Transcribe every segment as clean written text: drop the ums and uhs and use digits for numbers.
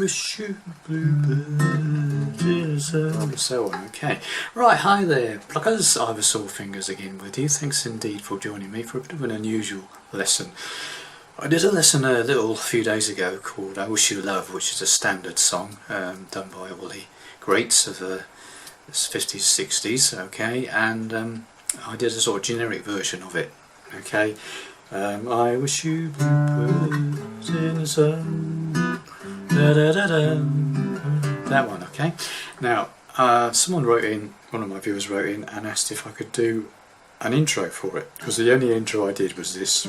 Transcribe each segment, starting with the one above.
wish you bluebirds and so on. Okay, right, hi there pluckers, Ivysaur Fingers again with you. Thanks indeed for joining me for a bit of an unusual lesson. I did a lesson a few days ago called I Wish You Love, which is a standard song done by all the greats of the 50s, 60s, okay, and I did a sort of generic version of it, okay. I wish you bluebirds in the sun, da da da da, that one, okay. Now, someone wrote in, one of my viewers wrote in and asked if I could do an intro for it, because the only intro I did was this.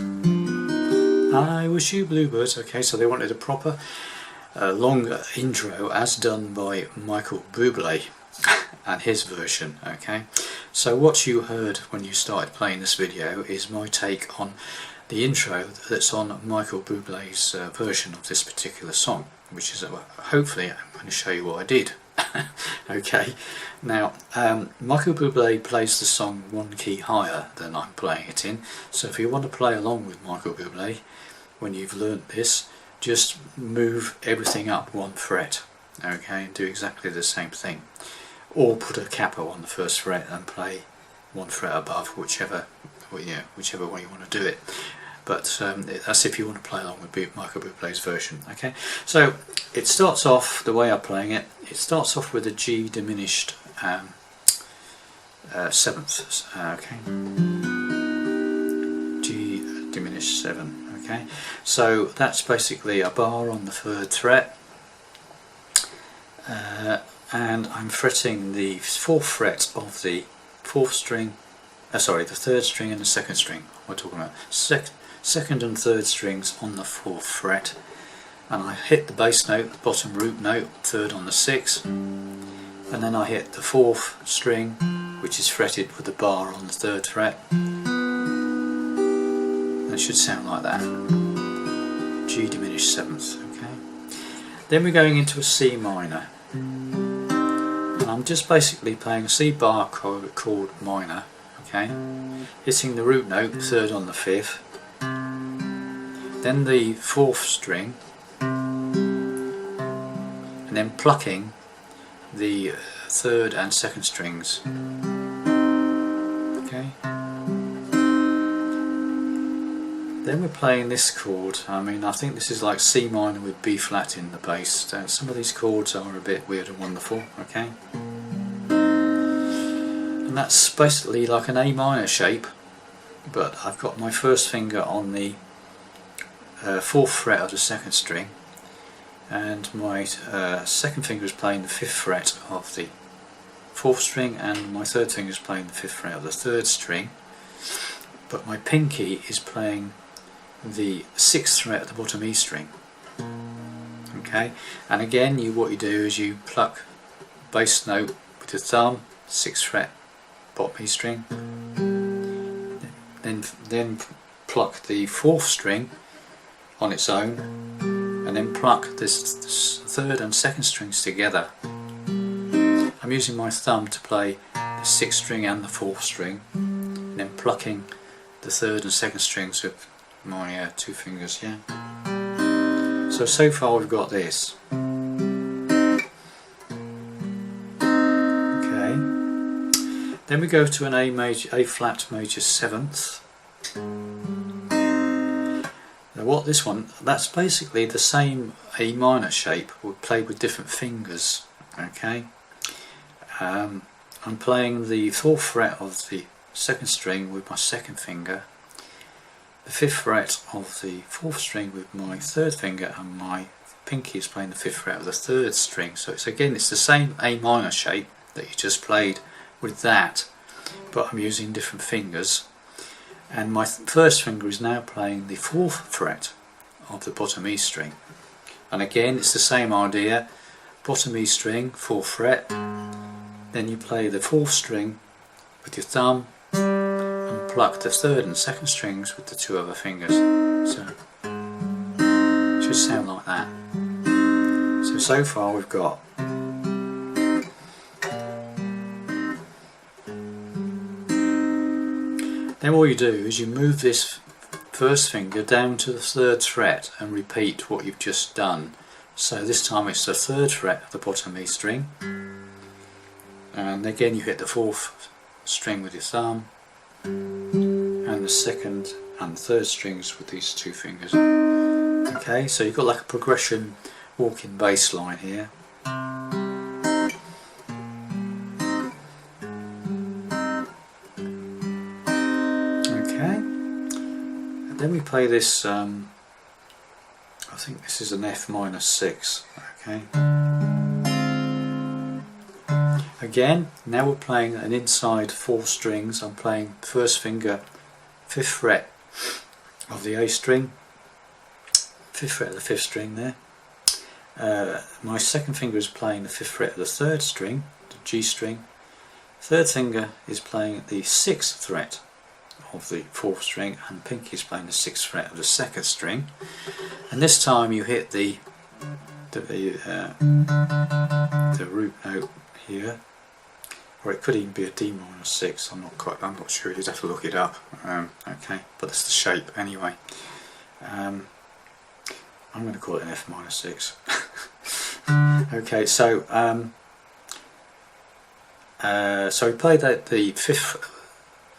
I wish you bluebirds, okay, so they wanted a proper long intro as done by Michael Buble and his version, okay. So what you heard when you started playing this video is my take on the intro that's on Michael Buble's version of this particular song, which is hopefully I'm going to show you what I did. Okay, now Michael Buble plays the song one key higher than I'm playing it in, so if you want to play along with Michael Buble when you've learnt this, just move everything up one fret, okay, and do exactly the same thing, or put a capo on the first fret and play one fret above, whichever way you want to do it. But that's if you want to play along with Michael Buble's version, okay. So it starts off, the way I'm playing it, it starts off with a G diminished 7th, okay, G diminished 7, okay. So that's basically a bar on the 3rd fret, and I'm fretting the 4th fret of the 4th string, sorry, the 3rd string and the 2nd string. We're talking about 2nd and 3rd strings on the 4th fret, and I hit the bass note, the bottom root note, 3rd on the 6th, and then I hit the 4th string, which is fretted with the bar on the 3rd fret. That should sound like that. G diminished 7th, okay. Then we're going into a C minor, and I'm just basically playing a C bar chord minor, okay, hitting the root note, 3rd on the 5th, then the 4th string, and then plucking the 3rd and 2nd strings, okay. Then we're playing this chord. I mean, I think this is like C minor with B flat in the bass. Some of these chords are a bit weird and wonderful, okay. And that's basically like an A minor shape, but I've got my first finger on the 4th fret of the 2nd string, and my 2nd finger is playing the 5th fret of the 4th string, and my 3rd finger is playing the 5th fret of the 3rd string, but my pinky is playing the 6th fret at the bottom E string, okay. And again, what you do is you pluck bass note with your thumb, 6th fret, bottom E string, then pluck the 4th string on its own, and then pluck this 3rd and 2nd strings together. I'm using my thumb to play the 6th string and the 4th string, and then plucking the 3rd and 2nd strings with my 2 fingers, yeah. So far we've got this. Okay. Then we go to an A flat major 7th. Now what this one, that's basically the same A minor shape, we played with different fingers, okay. I'm playing the 4th fret of the 2nd string with my 2nd finger, the 5th fret of the 4th string with my 3rd finger, and my pinky is playing the 5th fret of the 3rd string. So it's the same A minor shape that you just played with that, but I'm using different fingers, and my 1st finger is now playing the 4th fret of the bottom E string, and again it's the same idea, bottom E string, 4th fret, then you play the 4th string with your thumb and pluck the 3rd and 2nd strings with the 2 other fingers. So it should sound like that. So far we've got then all you do is you move this 1st finger down to the 3rd fret and repeat what you've just done. So this time it's the 3rd fret of the bottom E string, and again you hit the 4th string with your thumb, and the 2nd and 3rd strings with these 2 fingers. Okay, so you've got like a progression walking bass line here. Okay, and then we play this, I think this is an F minor 6. Okay. Again, now we're playing an inside 4 strings. I'm playing 1st finger, 5th fret of the A string, 5th fret of the 5th string there. My 2nd finger is playing the 5th fret of the 3rd string, the G string. 3rd finger is playing the 6th fret of the 4th string, and pinky is playing the 6th fret of the 2nd string. And this time you hit the root note here, or it could even be a D minor 6. I'm not sure. You'd have to look it up. Okay, but that's the shape anyway. I'm going to call it an F minor 6. Okay, so so we play the 5th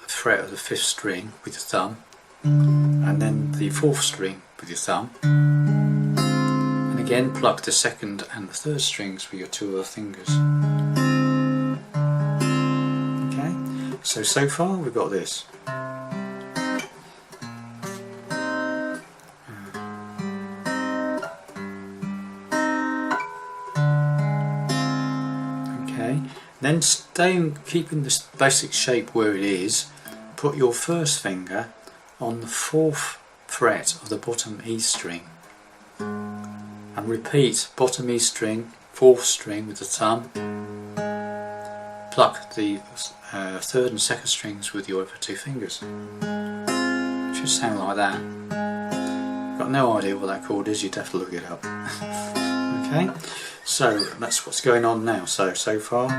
fret of the 5th string with your thumb, and then the 4th string with your thumb, and again pluck the 2nd and the 3rd strings with your 2 other fingers. So far we've got this. Okay, then keeping this basic shape where it is, put your 1st finger on the 4th fret of the bottom E string, and repeat bottom E string, 4th string with the thumb, pluck the 3rd and 2nd strings with your other 2 fingers. It should sound like that. I've got no idea what that chord is, you'd have to look it up. Okay, so that's what's going on now. So far.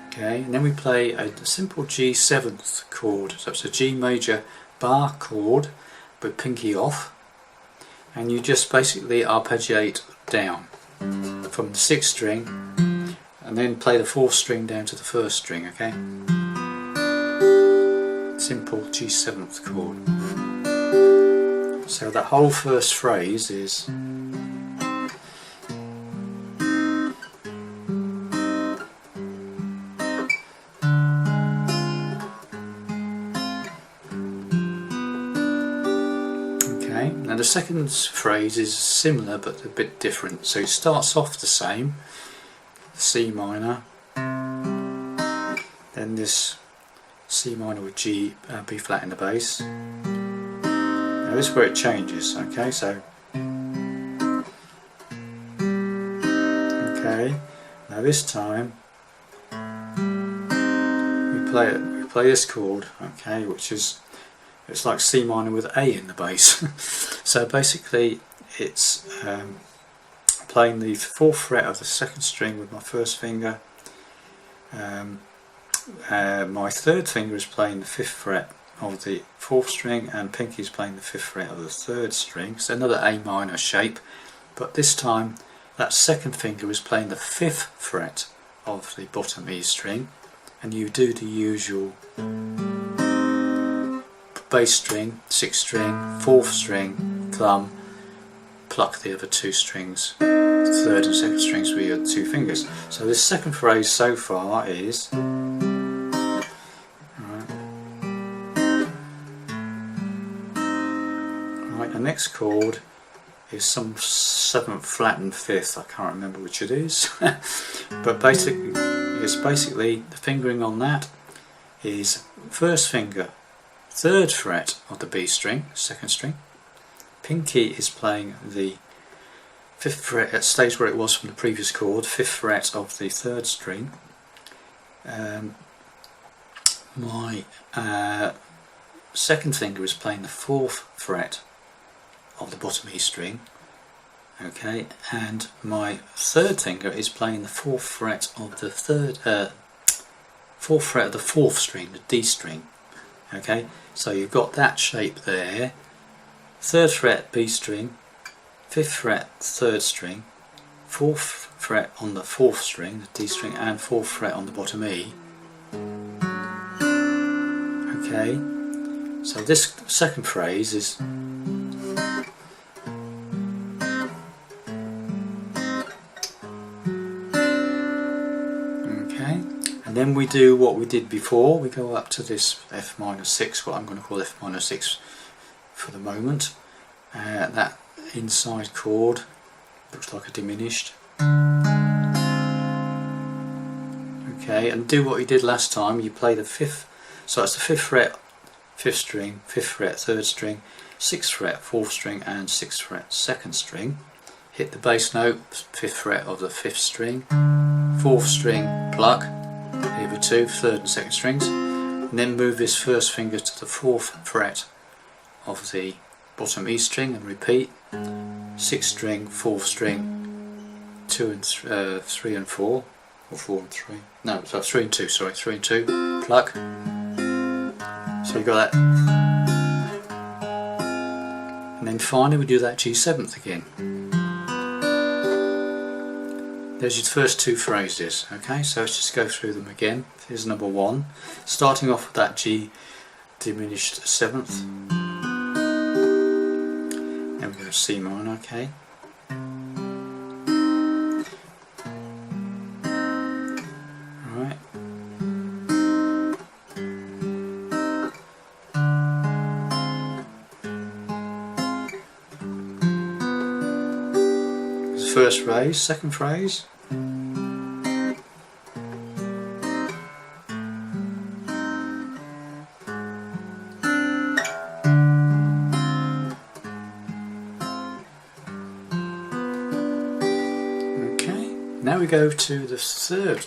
Okay, and then we play a simple G7th chord. So it's a G major bar chord, but pinky off, and you just basically arpeggiate down from the 6th string, and then play the 4th string down to the 1st string. Okay, simple G7th chord. So that whole first phrase is Now the second phrase is similar but a bit different. So it starts off the same, C minor, then this C minor with G, B flat in the bass. Now this is where it changes. Okay, so now this time we play this chord. Okay, which is, it's like C minor with A in the bass. So basically it's playing the 4th fret of the 2nd string with my 1st finger. My 3rd finger is playing the 5th fret of the 4th string, and pinky is playing the 5th fret of the 3rd string. So another A minor shape, but this time that 2nd finger is playing the 5th fret of the bottom E string, and you do the usual bass string, 6th string, 4th string, thumb, pluck the other 2 strings, 3rd and 2nd strings with your 2 fingers. So this second phrase so far is right, the next chord is some 7th flat and 5th, I can't remember which it is. But basically the fingering on that is 1st finger, 3rd fret of the B string, 2nd string. Pinky is playing the 5th fret, it stays where it was from the previous chord, 5th fret of the 3rd string. My 2nd finger is playing the 4th fret of the bottom E string. Okay, and my 3rd finger is playing the 4th fret of the 4th fret of the 4th string, the D string. Okay, so you've got that shape there. 3rd fret B string, 5th fret 3rd string, 4th fret on the 4th string, the D string, and 4th fret on the bottom E. Okay, so this second phrase is okay, and then we do what we did before. We go up to this F minor 6, what I'm going to call F minor 6 for the moment. That inside chord looks like a diminished. Okay, and do what you did last time. You play the 5th, so it's the 5th fret 5th string, 5th fret 3rd string, 6th fret 4th string, and 6th fret 2nd string. Hit the bass note, 5th fret of the 5th string, 4th string pluck, the other 2, 3rd and 2nd strings, and then move this first finger to the 4th fret of the bottom E string and repeat. 6th string, 4th string, 2 and 3 and 4, or 4 and 3. No, so 3 and 2. Sorry, 3 and 2. Pluck. So you got that. And then finally we do that G7th again. There's your first 2 phrases. Okay, so let's just go through them again. Here's number 1. Starting off with that G diminished 7th. Then we go to C minor, okay. Alright. First phrase, second phrase. Now we go to the third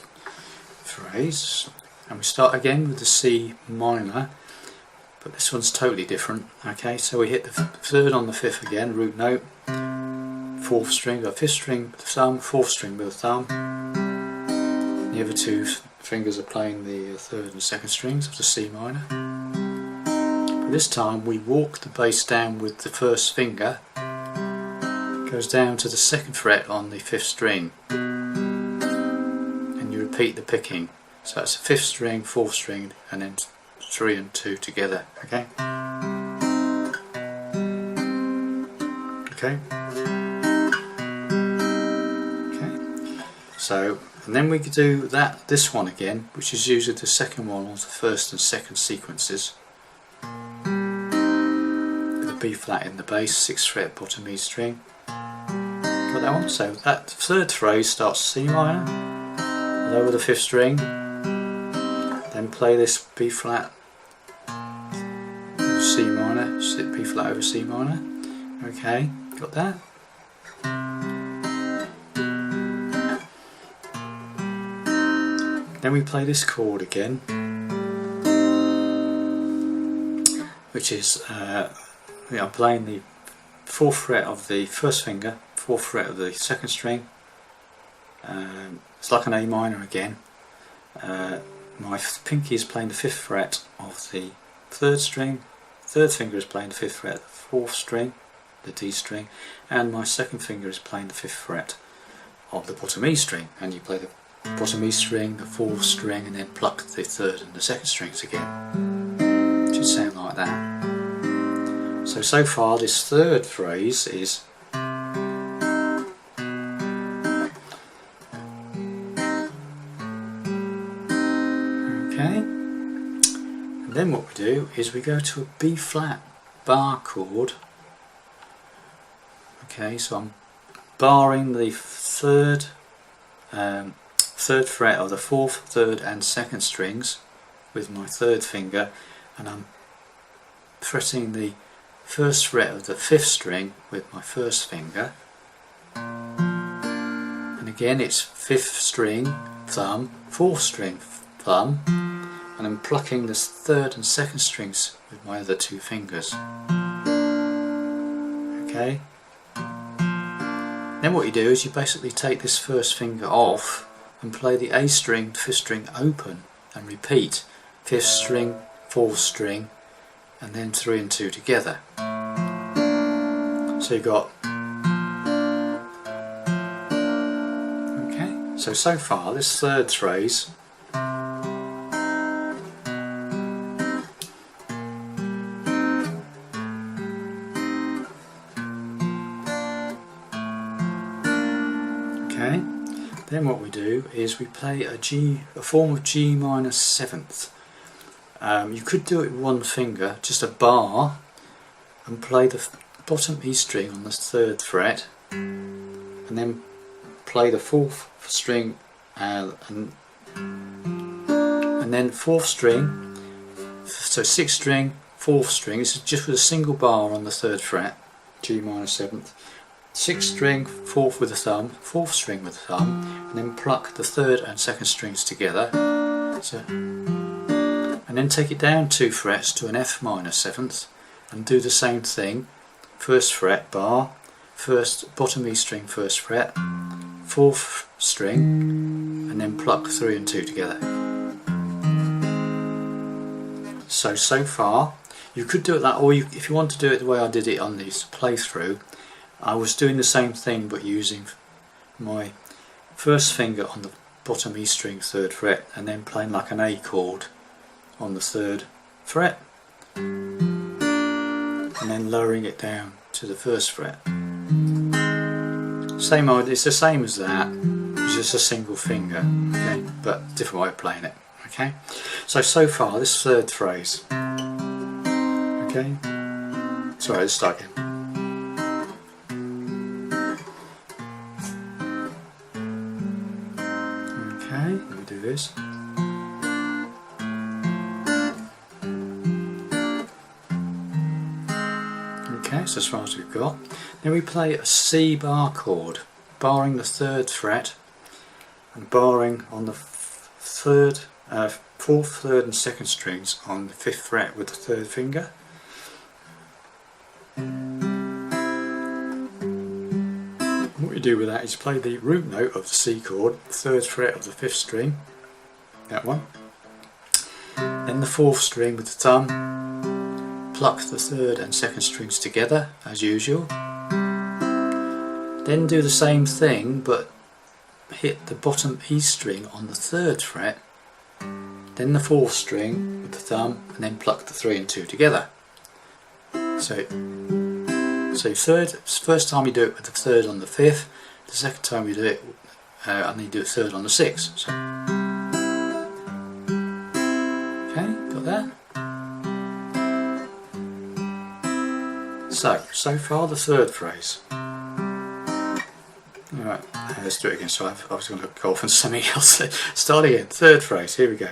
phrase and we start again with the C minor, but this one's totally different. Okay, so we hit the 3rd on the 5th again, root note, 4th string, or 5th string with the thumb, 4th string with the thumb. The other 2 fingers are playing the 3rd and 2nd strings of the C minor. But this time we walk the bass down with the 1st finger, goes down to the 2nd fret on the 5th string. Repeat the picking, so that's the 5th string, 4th string, and then 3 and 2 together. Okay. Okay. Okay. So, and then we could do this one again, which is usually the second one of the 1st and 2nd sequences. With a B flat in the bass, 6th fret, bottom E string. Got that one. So that 3rd phrase starts C minor. Lower the 5th string, then play this B flat, C minor, B flat over C minor. Okay, got that? Then we play this chord again, which is I'm playing the 4th fret of the 1st finger, 4th fret of the 2nd string. It's like an A minor again. My pinky is playing the 5th fret of the 3rd string, 3rd finger is playing the 5th fret of the 4th string, the D string, and my 2nd finger is playing the 5th fret of the bottom E string. And you play the bottom E string, the 4th string, and then pluck the 3rd and the 2nd strings again. It should sound like that. So far this 3rd phrase is okay, and then what we do is we go to a B flat bar chord. Okay, so I'm barring the 3rd fret of the 4th, 3rd and 2nd strings with my 3rd finger, and I'm fretting the 1st fret of the 5th string with my 1st finger, and again it's 5th string, thumb, 4th string, thumb, and I'm plucking the 3rd and 2nd strings with my other 2 fingers. Okay. Then what you do is you basically take this 1st finger off and play the A string, 5th string open and repeat 5th string, 4th string, and then 3 and 2 together. So you got, okay, so far this third phrase okay. Then what we do is we play a form of G minor 7th. You could do it with one finger, just a bar, and play the bottom E string on the 3rd fret, and then play the 4th string and then 4th string, so 6th string, 4th string. This is just with a single bar on the 3rd fret, G minor 7th. 6th string, 4th with the thumb, 4th string with the thumb, and then pluck the 3rd and 2nd strings together. So, and then take it down 2 frets to an F minor 7th, and do the same thing. 1st fret bar, bottom E string 1st fret, 4th string, and then pluck 3 and 2 together. So far, you could do it that, or if you want to do it the way I did it on this playthrough, I was doing the same thing but using my 1st finger on the bottom E string 3rd fret, and then playing like an A chord on the 3rd fret, and then lowering it down to the 1st fret. Same idea, it's the same as that, it's just a single finger, okay, but different way of playing it. Okay, so far this 3rd phrase. Okay, sorry, let's start again. Okay, let me do this. Okay, so as far as we've got. Then we play a C bar chord, barring the 3rd fret and barring on the 4th, 3rd and 2nd strings on the 5th fret with the 3rd finger. What you do with that is play the root note of the C chord, the 3rd fret of the 5th string, that one, then the 4th string with the thumb, pluck the 3rd and 2nd strings together as usual, then do the same thing but hit the bottom E string on the 3rd fret, then the 4th string with the thumb, and then pluck the 3 and 2 together. So first time you do it with the 3rd on the 5th, the second time you do it, and then you do it 3rd on the 6th. So, okay, got that? So far the 3rd phrase. Alright, let's do it again. So I was going to go off on something else. Start again, 3rd phrase, here we go.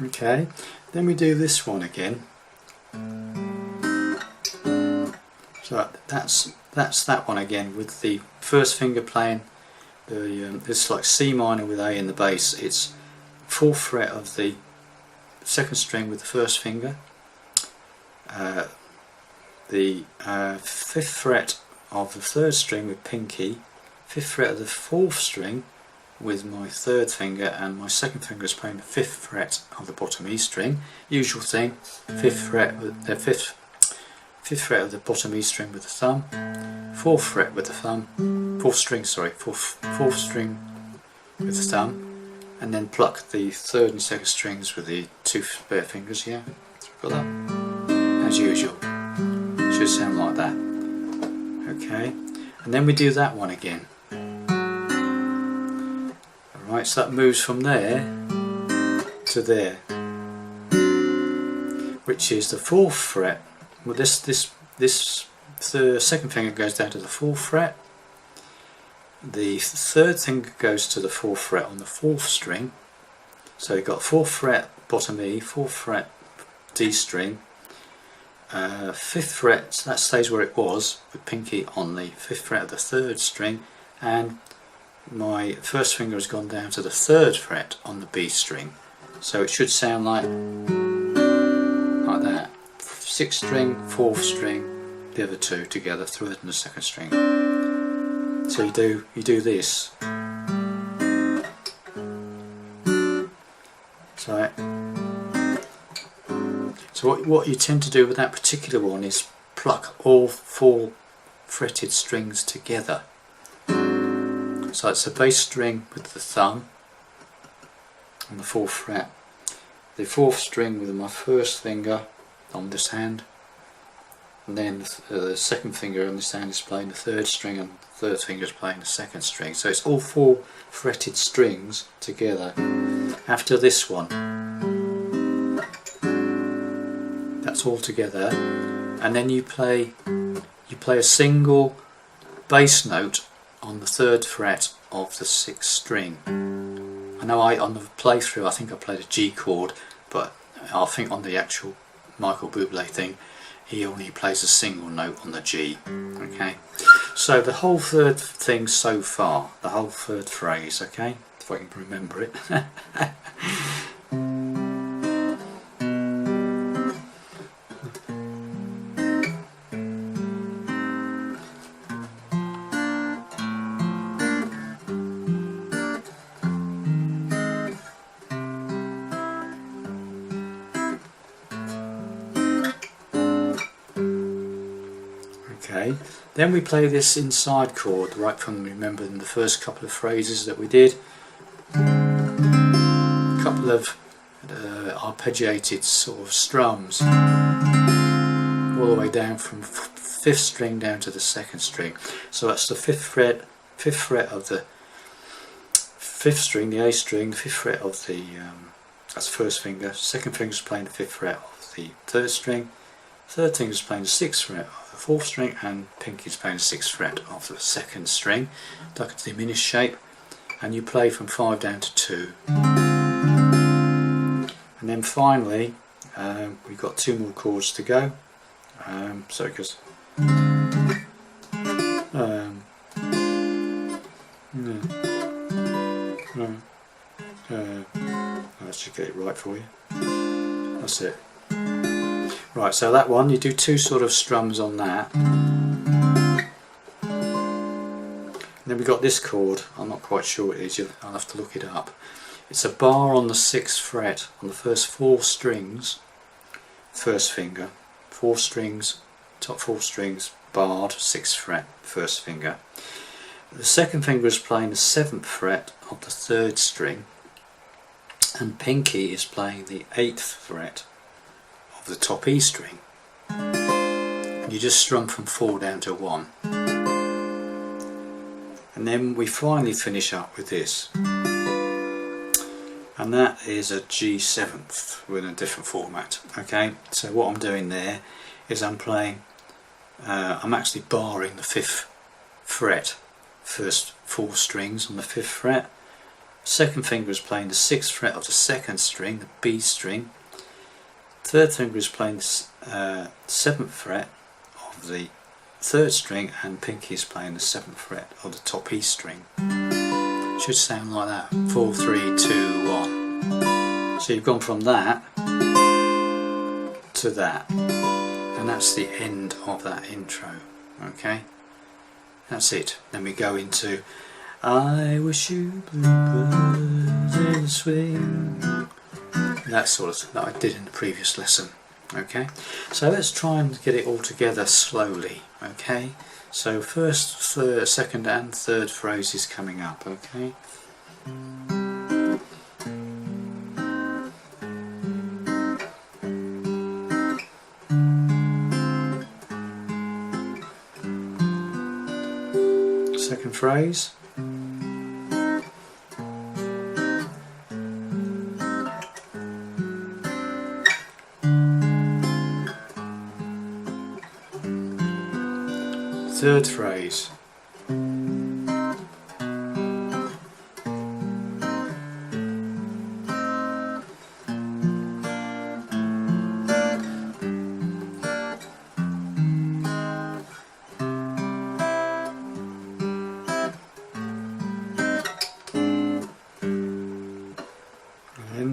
Okay, then we do this one again. So that's that one again, with the 1st finger playing the it's like C minor with A in the bass. It's 4th fret of the 2nd string with the 1st finger, the 5th fret of the 3rd string with pinky, 5th fret of the 4th string with my 3rd finger, and my 2nd finger is playing the 5th fret of the bottom E string. Usual thing, 5th fret with the 5th fret of the bottom E string with the thumb, 4th fret with the thumb, 4th string with the thumb, and then pluck the 3rd and 2nd strings with the 2 spare fingers here. So we've got that, as usual. Should sound like that. Okay, and then we do that one again. Alright, so that moves from there to there, which is the 4th fret. Well, the 2nd finger goes down to the 4th fret, the 3rd finger goes to the 4th fret on the 4th string, so you've got 4th fret bottom E, 4th fret D string, 5th fret, that stays where it was with pinky on the 5th fret of the 3rd string, and my first finger has gone down to the 3rd fret on the B string, so it should sound like that. 6th string, 4th string, the other two together, 3rd and the 2nd string. So you do this. So what you tend to do with that particular one is pluck all 4 fretted strings together. So it's a bass string with the thumb on the 4th fret, the 4th string with my first finger on this hand, and then the 2nd finger on this hand is playing the 3rd string, and the 3rd finger is playing the 2nd string. So it's all 4 fretted strings together. After this one, that's all together, and then you play a single bass note on the 3rd fret of the 6th string. I know on the playthrough I think I played a G chord, but I think on the actual Michael Buble thing he only plays a single note on the G. Okay, so the whole 3rd thing so far, the whole 3rd phrase, okay, if I can remember it. Okay, then we play this inside chord right from, remember, in the first couple of phrases that we did. A couple of arpeggiated sort of strums all the way down from 5th string down to the 2nd string. So that's the 5th fret of the 5th string, the A string, the 5th fret of the that's the 1st finger. 2nd finger is playing the 5th fret of the 3rd string. 3rd finger is playing the 6th fret of the 4th string, and pinky is playing the 6th fret of the 2nd string, like a diminished shape, and you play from 5 down to 2. And then finally we've got 2 more chords to go. So it goes let's just get it right for you. That's it. Right, so that one, you do 2 sort of strums on that. And then we've got this chord, I'm not quite sure what it is, I'll have to look it up. It's a bar on the 6th fret on the first 4 strings, 1st finger, 4 strings, top 4 strings, barred, 6th fret, 1st finger. The 2nd finger is playing the 7th fret of the 3rd string, and pinky is playing the 8th fret of the top E string. You just strum from 4 down to 1. And then we finally finish up with this. And that is a G7th with a different format. Okay, so what I'm doing there is I'm actually barring the 5th fret, first 4 strings on the 5th fret. 2nd finger is playing the 6th fret of the 2nd string, the B string. 3rd finger is playing the 7th fret of the 3rd string, and pinky is playing the 7th fret of the top E string. Should sound like that. 4, 3, 2, 1. So you've gone from that to that, and that's the end of that intro. Okay, that's it. Then we go into I wish you bluebirds in swing, that sort of that I did in the previous lesson. Okay, so let's try and get it all together slowly. Okay, so first, 2nd and 3rd phrases coming up. Okay. Second phrase. Third phrase.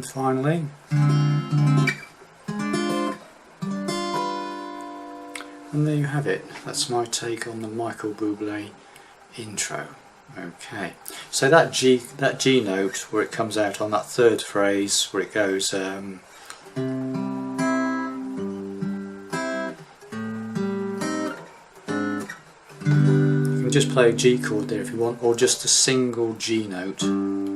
And finally, and there you have it. That's my take on the Michael Buble intro. Okay, so that G note where it comes out on that third phrase where it goes you can just play a G chord there if you want, or just a single G note,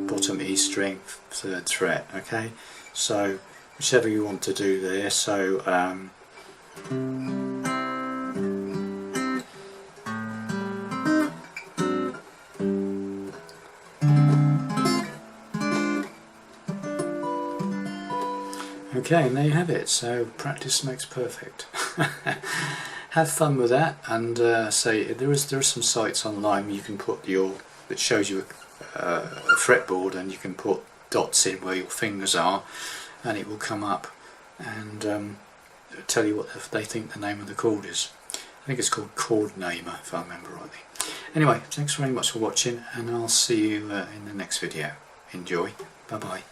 bottom E string, third fret. Okay, so whichever you want to do there. So okay, and there you have it. So practice makes perfect. Have fun with that, and say there are some sites online where you can put that shows you a fretboard, and you can put dots in where your fingers are, and it will come up and tell you what they think the name of the chord is. I think it's called Chord Namer, if I remember rightly. Anyway, thanks very much for watching, and I'll see you in the next video. Enjoy. Bye bye.